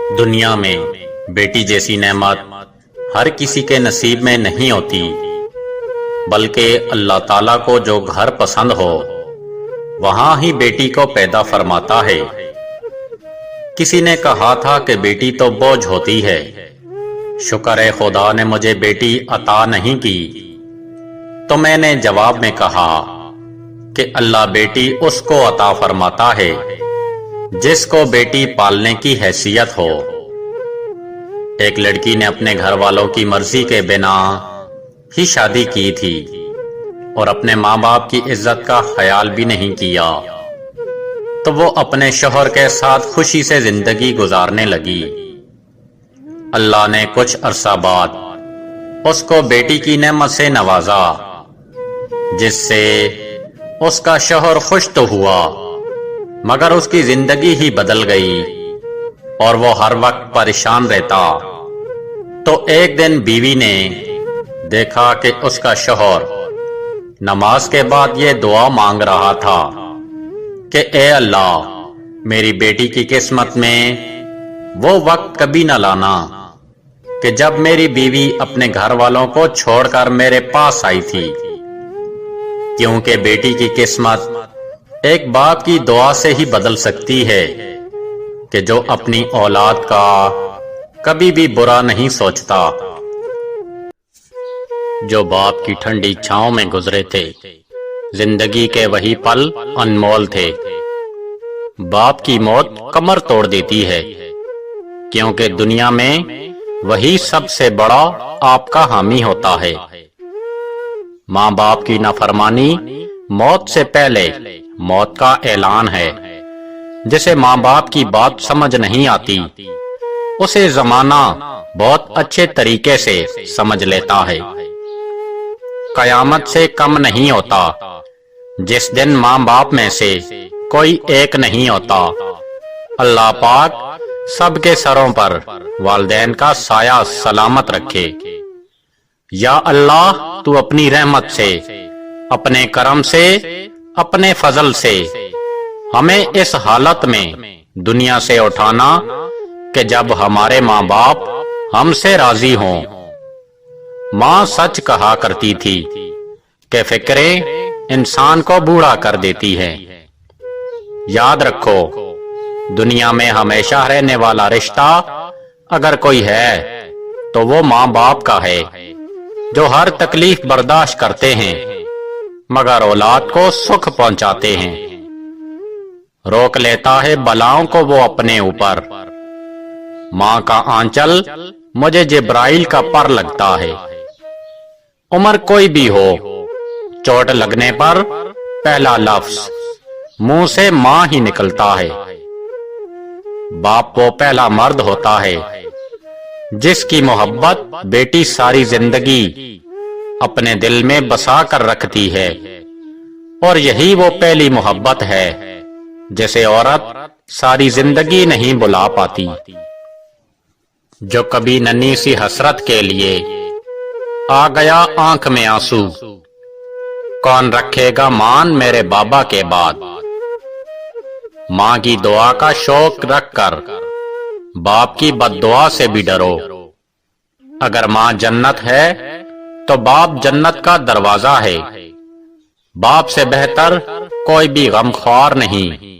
دنیا میں بیٹی جیسی نعمت ہر کسی کے نصیب میں نہیں ہوتی، بلکہ اللہ تعالیٰ کو جو گھر پسند ہو وہاں ہی بیٹی کو پیدا فرماتا ہے۔ کسی نے کہا تھا کہ بیٹی تو بوجھ ہوتی ہے، شکر ہے خدا نے مجھے بیٹی عطا نہیں کی۔ تو میں نے جواب میں کہا کہ اللہ بیٹی اس کو عطا فرماتا ہے جس کو بیٹی پالنے کی حیثیت ہو۔ ایک لڑکی نے اپنے گھر والوں کی مرضی کے بنا ہی شادی کی تھی اور اپنے ماں باپ کی عزت کا خیال بھی نہیں کیا، تو وہ اپنے شوہر کے ساتھ خوشی سے زندگی گزارنے لگی۔ اللہ نے کچھ عرصہ بعد اس کو بیٹی کی نعمت سے نوازا، جس سے اس کا شوہر خوش تو ہوا مگر اس کی زندگی ہی بدل گئی اور وہ ہر وقت پریشان رہتا۔ تو ایک دن بیوی نے دیکھا کہ اس کا شوہر نماز کے بعد یہ دعا مانگ رہا تھا کہ اے اللہ، میری بیٹی کی قسمت میں وہ وقت کبھی نہ لانا کہ جب میری بیوی اپنے گھر والوں کو چھوڑ کر میرے پاس آئی تھی، کیونکہ بیٹی کی قسمت ایک باپ کی دعا سے ہی بدل سکتی ہے کہ جو اپنی اولاد کا کبھی بھی برا نہیں سوچتا۔ جو باپ کی ٹھنڈی چھاؤں میں گزرے تھے، زندگی کے وہی پل انمول تھے۔ باپ کی موت کمر توڑ دیتی ہے، کیونکہ دنیا میں وہی سب سے بڑا آپ کا حامی ہوتا ہے۔ ماں باپ کی نافرمانی موت سے پہلے موت کا اعلان ہے۔ جسے ماں باپ کی بات سمجھ نہیں آتی، اسے زمانہ بہت اچھے طریقے سے سمجھ لیتا ہے۔ قیامت سے کم نہیں ہوتا جس دن ماں باپ میں سے کوئی ایک نہیں ہوتا۔ اللہ پاک سب کے سروں پر والدین کا سایہ سلامت رکھے۔ یا اللہ، تو اپنی رحمت سے، اپنے کرم سے، اپنے فضل سے ہمیں اس حالت میں دنیا سے اٹھانا کہ جب ہمارے ماں باپ ہم سے راضی ہوں۔ ماں سچ کہا کرتی تھی کہ فکریں انسان کو بوڑھا کر دیتی ہے۔ یاد رکھو، دنیا میں ہمیشہ رہنے والا رشتہ اگر کوئی ہے تو وہ ماں باپ کا ہے، جو ہر تکلیف برداشت کرتے ہیں مگر اولاد کو سکھ پہنچاتے ہیں۔ روک لیتا ہے بلاؤں کو وہ اپنے اوپر۔ ماں کا آنچل مجھے جبرائیل کا پر لگتا ہے۔ عمر کوئی بھی ہو، چوٹ لگنے پر پہلا لفظ منہ سے ماں ہی نکلتا ہے۔ باپ وہ پہلا مرد ہوتا ہے جس کی محبت بیٹی ساری زندگی اپنے دل میں بسا کر رکھتی ہے، اور یہی وہ پہلی محبت ہے جسے عورت ساری زندگی نہیں بلا پاتی۔ جو کبھی ننھی سی حسرت کے لیے آ گیا آنکھ میں آنسو، کون رکھے گا مان میرے بابا کے بعد۔ ماں کی دعا کا شوق رکھ کر باپ کی بد دعا سے بھی ڈرو۔ اگر ماں جنت ہے تو باپ جنت کا دروازہ ہے۔ باپ سے بہتر کوئی بھی غم خوار نہیں۔